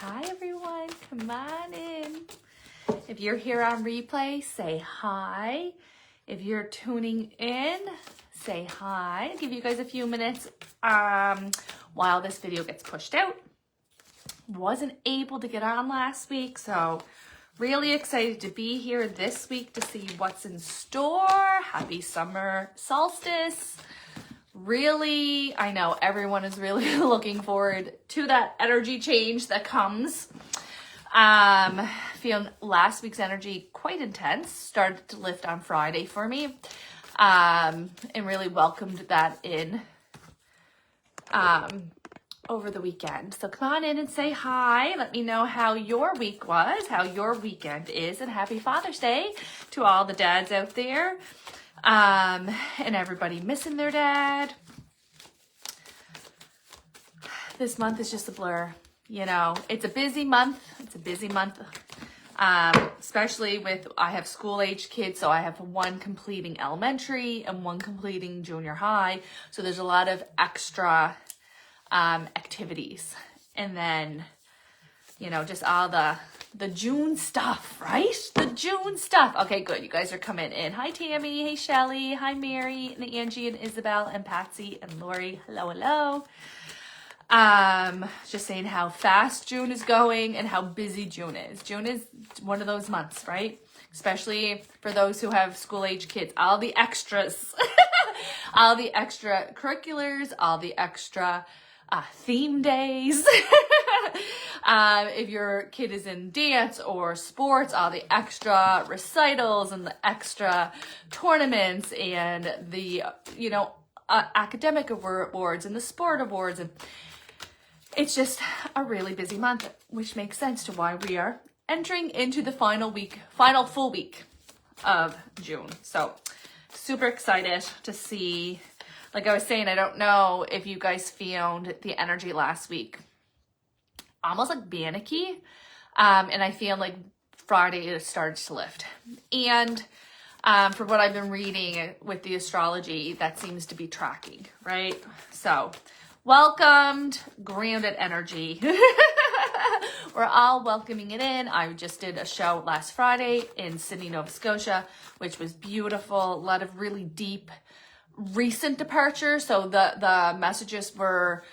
Hi everyone, come on in. If you're here on replay, say hi. If you're tuning in, say hi. I'll give you guys a few minutes while this video gets pushed out. Wasn't able to get on last week, so really excited to be here this week to see what's in store. Happy summer solstice. Really, I know everyone is really looking forward to that energy change that comes. Feeling last week's energy quite intense, started to lift on Friday for me, and really welcomed that in over the weekend. So come on in and say hi. Let me know how your week was, how your weekend is, and happy Father's Day to all the dads out there. And everybody missing their dad. This month is just a blur. You know, it's a busy month. Especially with, I have school age kids, so I have one completing elementary and one completing junior high. So there's a lot of extra activities. And then, you know, just all the June stuff, right? The June stuff. Okay, good. You guys are coming in. Hi, Tammy. Hey, Shelly. Hi, Mary and Angie and Isabel and Patsy and Lori. Hello, hello. Just saying how fast June is going and how busy June is. June is one of those months, right? Especially for those who have school age kids. All the extras, all the extra curriculars, all the extra theme days. If your kid is in dance or sports, all the extra recitals and the extra tournaments and the, you know, academic awards and the sport awards. And it's just a really busy month, which makes sense to why we are entering into the final full week of June. So super excited to see. Like I was saying, I don't know if you guys found the energy last week almost like panicky. And I feel like Friday it started to lift. And for what I've been reading with the astrology, that seems to be tracking, right? So welcomed, grounded energy. We're all welcoming it in. I just did a show last Friday in Sydney, Nova Scotia, which was beautiful. A lot of really deep recent departures. So the messages were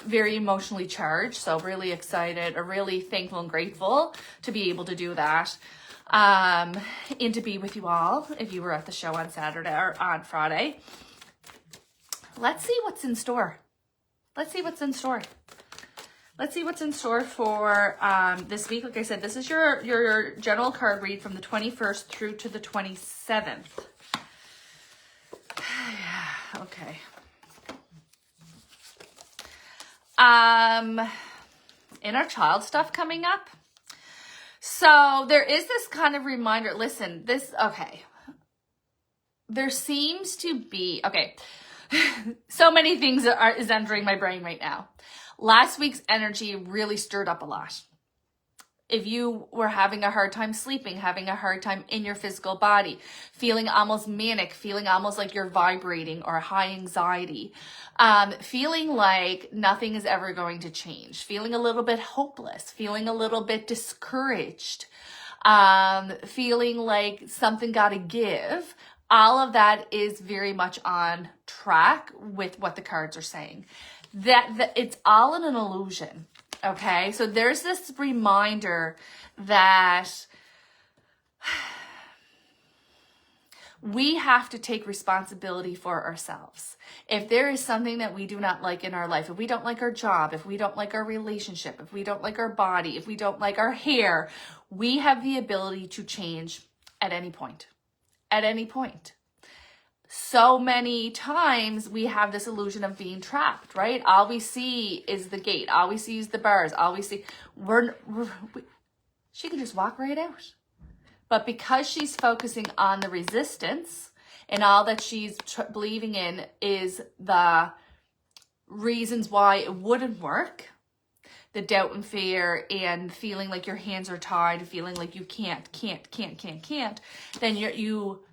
very emotionally charged. So really excited or really thankful and grateful to be able to do that. And to be with you all if you were at the show on Saturday or on Friday. Let's see what's in store. Let's see what's in store for this week. Like I said, this is your general card read from the 21st through to the 27th. Okay. Inner child stuff coming up. So there is this kind of reminder. Listen, there seems to be, so many things is entering my brain right now. Last week's energy really stirred up a lot. If you were having a hard time sleeping, having a hard time in your physical body, feeling almost manic, feeling almost like you're vibrating or high anxiety, feeling like nothing is ever going to change, feeling a little bit hopeless, feeling a little bit discouraged, feeling like something got to give, all of that is very much on track with what the cards are saying. That it's all in an illusion. Okay, so there's this reminder that we have to take responsibility for ourselves. If there is something that we do not like in our life, if we don't like our job, if we don't like our relationship, if we don't like our body, if we don't like our hair, we have the ability to change at any point. At any point. So many times we have this illusion of being trapped, right? All we see is the gate. All we see is the bars. All we see, she can just walk right out. But because she's focusing on the resistance and all that she's believing in is the reasons why it wouldn't work, the doubt and fear and feeling like your hands are tied, feeling like you can't, then you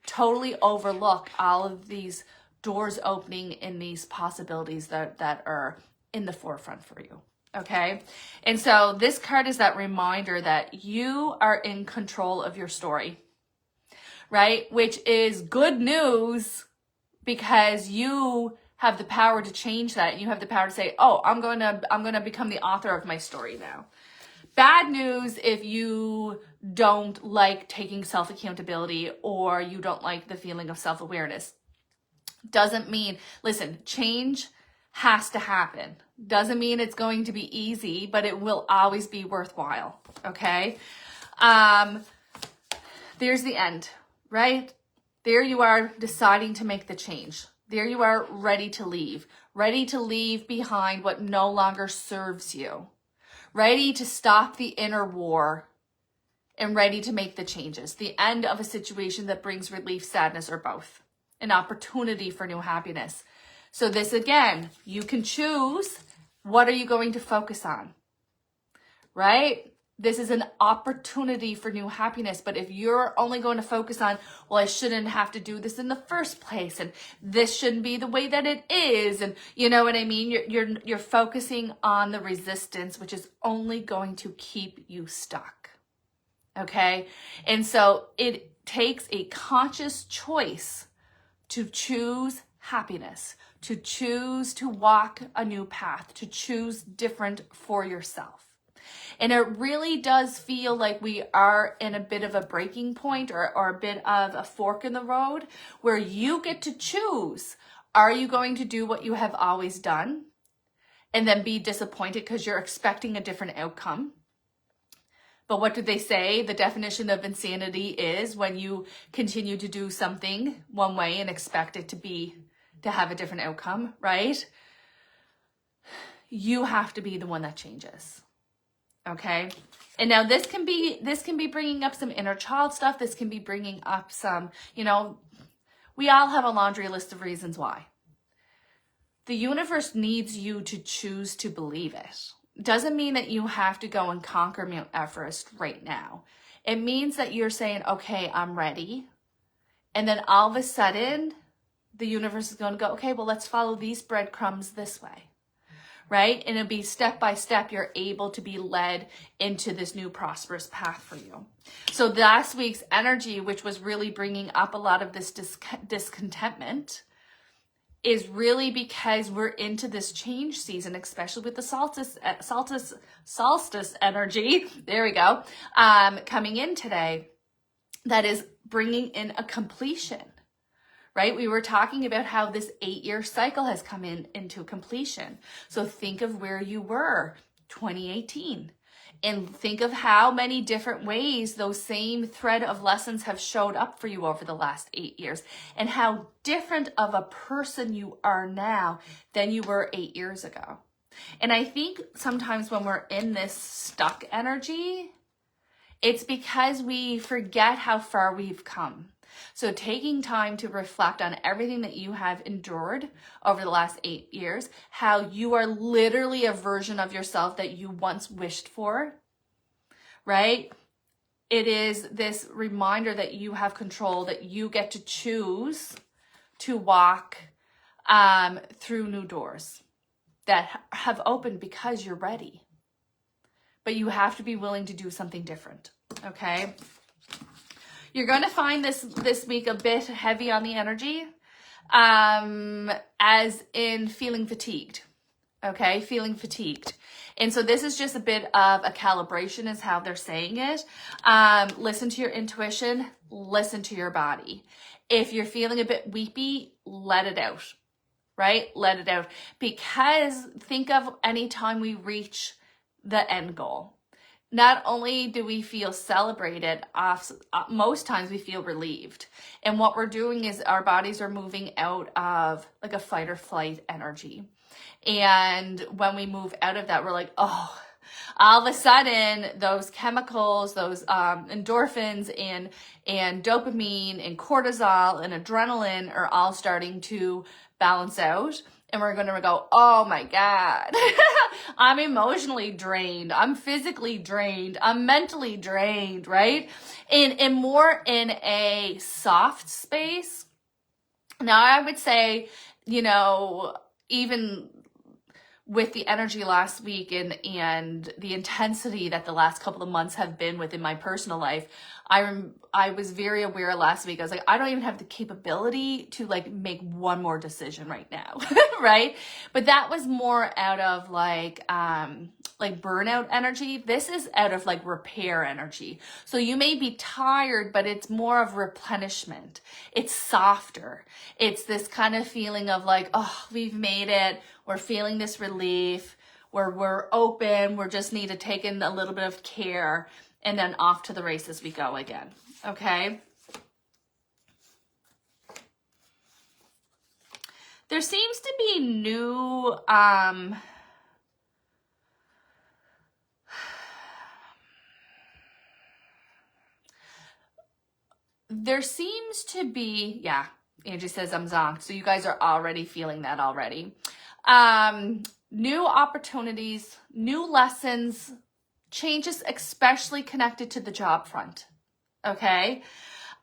totally overlook all of these doors opening and these possibilities that are in the forefront for you. Okay. And so this card is that reminder that you are in control of your story, right? Which is good news because you have the power to change that. And you have the power to say, oh, I'm going to become the author of my story now. Bad news if you don't like taking self-accountability or you don't like the feeling of self-awareness. Doesn't mean, listen, change has to happen. Doesn't mean it's going to be easy, but it will always be worthwhile. Okay. There's the end, right? There you are deciding to make the change. There you are ready to leave behind what no longer serves you, ready to stop the inner war and ready to make the changes. The end of a situation that brings relief, sadness, or both. An opportunity for new happiness. So this again, you can choose, what are you going to focus on, right? This is an opportunity for new happiness. But if you're only going to focus on, well, I shouldn't have to do this in the first place, and this shouldn't be the way that it is, and you know what I mean? You're focusing on the resistance, which is only going to keep you stuck. Okay? And so it takes a conscious choice to choose happiness, to choose to walk a new path, to choose different for yourself. And it really does feel like we are in a bit of a breaking point or a bit of a fork in the road where you get to choose. Are you going to do what you have always done and then be disappointed because you're expecting a different outcome? But what do they say? The definition of insanity is when you continue to do something one way and expect it to have a different outcome, right? You have to be the one that changes. Okay. And now this can be bringing up some inner child stuff. This can be bringing up some, we all have a laundry list of reasons why. The universe needs you to choose to believe it. Doesn't mean that you have to go and conquer Mount Everest right now. It means that you're saying, okay, I'm ready. And then all of a sudden, the universe is going to go, okay, well, let's follow these breadcrumbs this way. Right? And it'll be step by step, you're able to be led into this new prosperous path for you. So last week's energy, which was really bringing up a lot of this discontentment, is really because we're into this change season, especially with the solstice energy. There we go. Coming in today, that is bringing in a completion. Right? We were talking about how this 8-year cycle has come into completion. So think of where you were 2018 and think of how many different ways those same thread of lessons have showed up for you over the last 8 years and how different of a person you are now than you were 8 years ago. And I think sometimes when we're in this stuck energy, it's because we forget how far we've come. So taking time to reflect on everything that you have endured over the last 8 years, how you are literally a version of yourself that you once wished for, right? It is this reminder that you have control, that you get to choose to walk through new doors that have opened because you're ready. But you have to be willing to do something different, okay? You're going to find this week a bit heavy on the energy, as in feeling fatigued, okay? Feeling fatigued. And so this is just a bit of a calibration is how they're saying it. Listen to your intuition, listen to your body. If you're feeling a bit weepy, let it out, right? Let it out. Because think of any time we reach the end goal. Not only do we feel celebrated, most times we feel relieved. And what we're doing is our bodies are moving out of like a fight or flight energy. And when we move out of that, we're like, oh, all of a sudden those chemicals, those endorphins and dopamine and cortisol and adrenaline are all starting to balance out. And we're going to go, oh my God, I'm emotionally drained. I'm physically drained. I'm mentally drained, right? And more in a soft space. Now I would say, even with the energy last week and the intensity that the last couple of months have been within my personal life, I was very aware last week. I was like, I don't even have the capability to like make one more decision right now, right? But that was more out of like burnout energy. This is out of like repair energy. So you may be tired, but it's more of replenishment. It's softer. It's this kind of feeling of like, oh, we've made it. We're feeling this relief. We're open. We just need to take in a little bit of care, and then off to the races we go again. Okay. There seems to be new, there seems to be, yeah, Angie says I'm zonked. So you guys are already feeling that already. New opportunities, new lessons, changes, especially connected to the job front. Okay.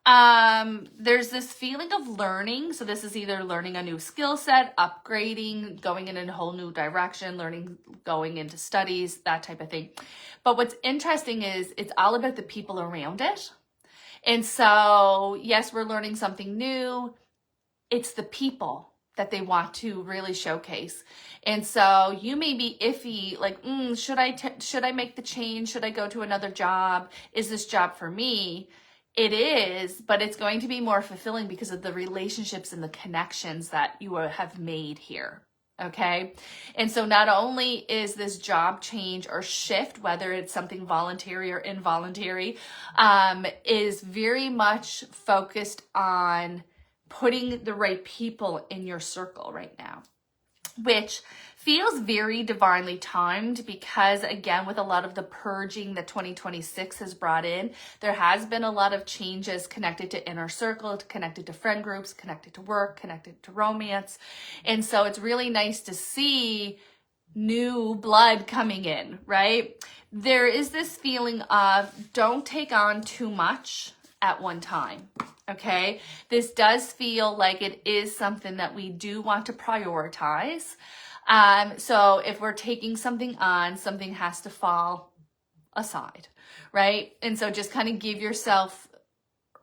There's this feeling of learning. So this is either learning a new skill set, upgrading, going in a whole new direction, learning, going into studies, that type of thing. But what's interesting is it's all about the people around it. And so, yes, we're learning something new. It's the people that they want to really showcase. And so you may be iffy, like, should I make the change? Should I go to another job? Is this job for me? It is, but it's going to be more fulfilling because of the relationships and the connections that you have made here. Okay. And so not only is this job change or shift, whether it's something voluntary or involuntary, is very much focused on putting the right people in your circle right now, which feels very divinely timed because, again, with a lot of the purging that 2026 has brought in, there has been a lot of changes connected to inner circle, connected to friend groups, connected to work, connected to romance. And so it's really nice to see new blood coming in, right? There is this feeling of don't take on too much at one time. Okay, this does feel like it is something that we do want to prioritize. So if we're taking something on, something has to fall aside, right? And so just kind of give yourself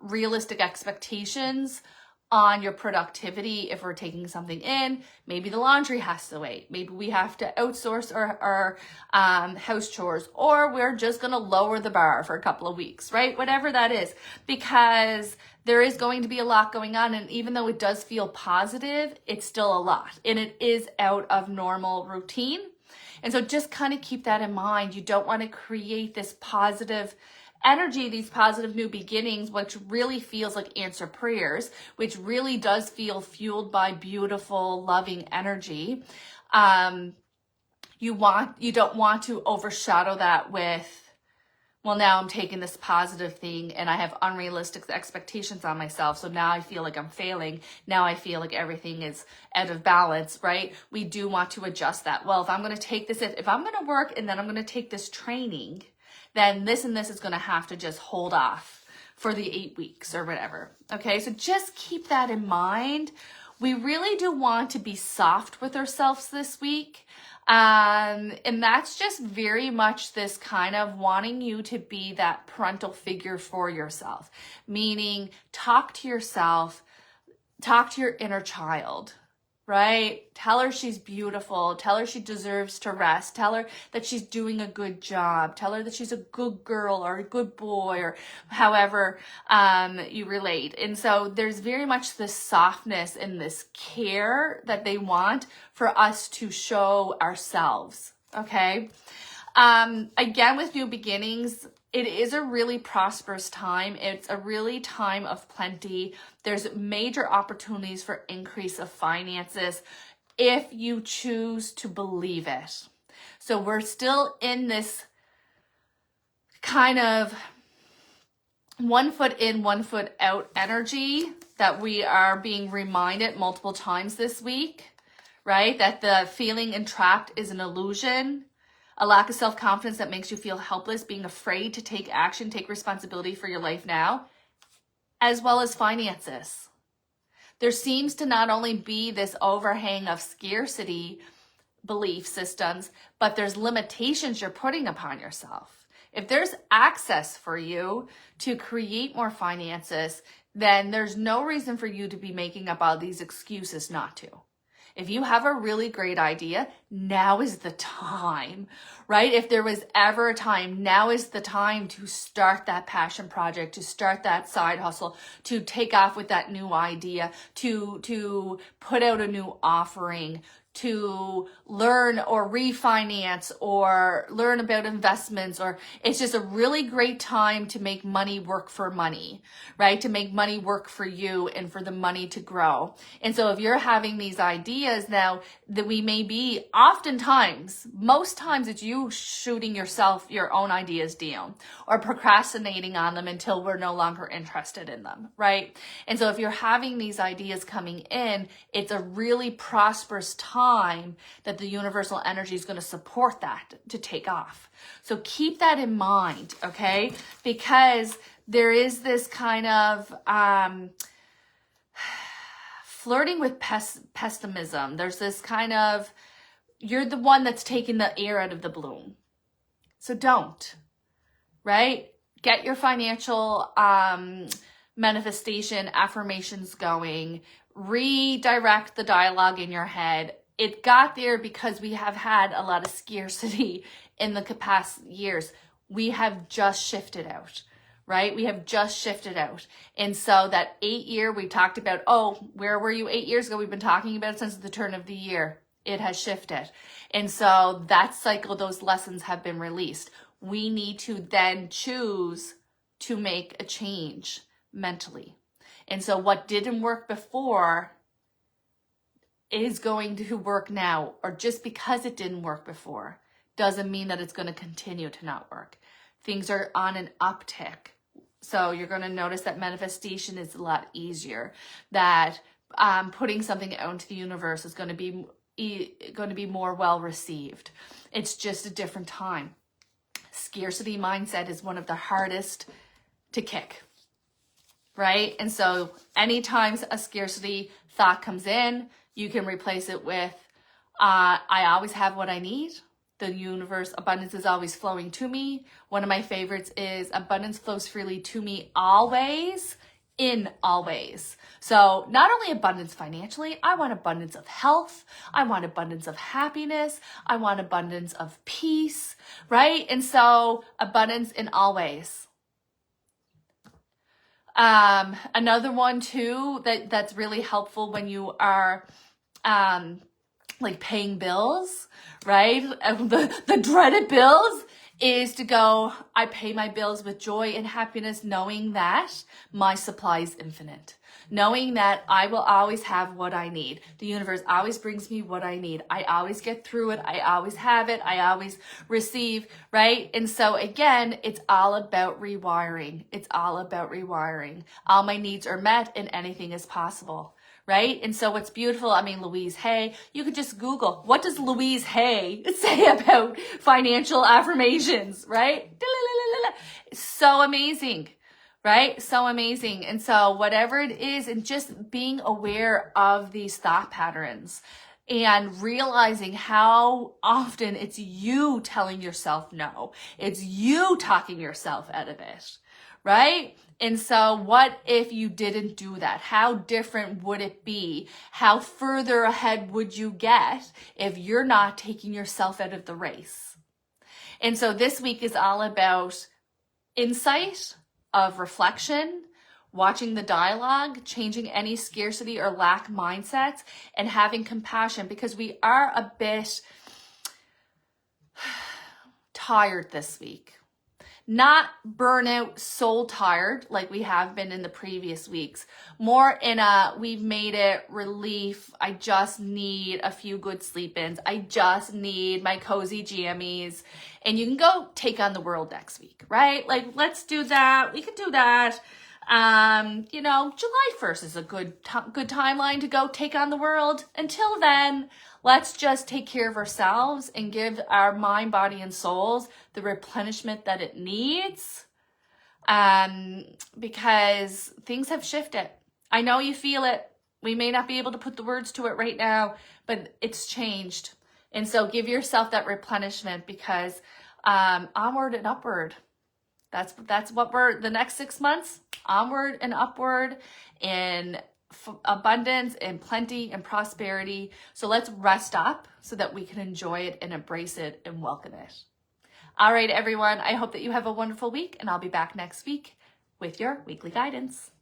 realistic expectations on your productivity. If we're taking something in, maybe the laundry has to wait. Maybe we have to outsource our house chores, or we're just going to lower the bar for a couple of weeks, right? Whatever that is, because there is going to be a lot going on. And even though it does feel positive, it's still a lot, and it is out of normal routine. And so just kind of keep that in mind. You don't want to create this positive energy, these positive new beginnings, which really feels like answer prayers, which really does feel fueled by beautiful, loving energy. You don't want to overshadow that with, well, now I'm taking this positive thing and I have unrealistic expectations on myself. So now I feel like I'm failing. Now I feel like everything is out of balance, right? We do want to adjust that. Well, if I'm going to take this, if I'm going to work and then I'm going to take this training, then this and this is going to have to just hold off for the 8 weeks or whatever. Okay, so just keep that in mind. We really do want to be soft with ourselves this week. And that's just very much this kind of wanting you to be that parental figure for yourself, meaning talk to yourself, talk to your inner child, right? Tell her she's beautiful. Tell her she deserves to rest. Tell her that she's doing a good job. Tell her that she's a good girl or a good boy, or however you relate. And so there's very much this softness and this care that they want for us to show ourselves. Okay. Again, with new beginnings, it is a really prosperous time. It's a really time of plenty. There's major opportunities for increase of finances if you choose to believe it. So we're still in this kind of 1 foot in, 1 foot out energy that we are being reminded multiple times this week, right? That the feeling entrapped is an illusion. A lack of self-confidence that makes you feel helpless, being afraid to take action, take responsibility for your life now, as well as finances. There seems to not only be this overhang of scarcity, belief systems, but there's limitations you're putting upon yourself. If there's access for you to create more finances, then there's no reason for you to be making up all these excuses not to. If you have a really great idea, now is the time, right? If there was ever a time, now is the time to start that passion project, to start that side hustle, to take off with that new idea, to put out a new offering, to learn or refinance or learn about investments, or it's just a really great time to make money work for money, right? To make money work for you and for the money to grow. And so if you're having these ideas now that we may be, oftentimes, most times it's you shooting yourself, your own ideas down or procrastinating on them until we're no longer interested in them, right? And so if you're having these ideas coming in, it's a really prosperous time that the universal energy is going to support that to take off. So keep that in mind, okay? Because there is this kind of flirting with pessimism. There's this kind of, you're the one that's taking the air out of the balloon. So don't, right? Get your financial manifestation affirmations going. Redirect the dialogue in your head. It got there because we have had a lot of scarcity in the past years. We have just shifted out, right? We have just shifted out. And so that 8 year we talked about, oh, where were you 8 years ago? We've been talking about it since the turn of the year. It has shifted. And so that cycle, those lessons have been released. We need to then choose to make a change mentally. And so what didn't work before is going to work now, or just because it didn't work before doesn't mean that it's going to continue to not work. Things are on an uptick. So you're going to notice that manifestation is a lot easier, that putting something out into the universe is going to be more well received. It's just a different time. Scarcity mindset is one of the hardest to kick, right? And so anytime a scarcity thought comes in, you can replace it with, I always have what I need. The universe, abundance is always flowing to me. One of my favorites is abundance flows freely to me always, in always. So not only abundance financially, I want abundance of health. I want abundance of happiness. I want abundance of peace, right? And so abundance in always. Another one too, that's really helpful when you are, like paying bills, right? The dreaded bills is to go, I pay my bills with joy and happiness, knowing that my supply is infinite, knowing that I will always have what I need. The universe always brings me what I need. I always get through it. I always have it. I always receive, right? And so again, it's all about rewiring. It's all about rewiring. All my needs are met and anything is possible. Right? And so what's beautiful, I mean, Louise Hay, you could just Google, what does Louise Hay say about financial affirmations, right? So amazing, right? So amazing. And so whatever it is, and just being aware of these thought patterns and realizing how often it's you telling yourself no. It's you talking yourself out of it, right? And so what if you didn't do that? How different would it be? How further ahead would you get if you're not taking yourself out of the race? And so this week is all about insight of reflection, watching the dialogue, changing any scarcity or lack mindsets, and having compassion, because we are a bit tired this week. Not burnout, soul tired like we have been in the previous weeks. More in a, we've made it relief. I just need a few good sleep-ins. I just need my cozy jammies. And you can go take on the world next week, right? Like, let's do that. We can do that. July 1st is a good timeline to go take on the world. Until then, let's just take care of ourselves and give our mind, body, and souls the replenishment that it needs. Because things have shifted. I know you feel it. We may not be able to put the words to it right now, but it's changed. And so give yourself that replenishment, because onward and upward. That's what we're, the next 6 months, onward and upward in abundance and plenty and prosperity. So let's rest up so that we can enjoy it and embrace it and welcome it. All right, everyone. I hope that you have a wonderful week, and I'll be back next week with your weekly guidance.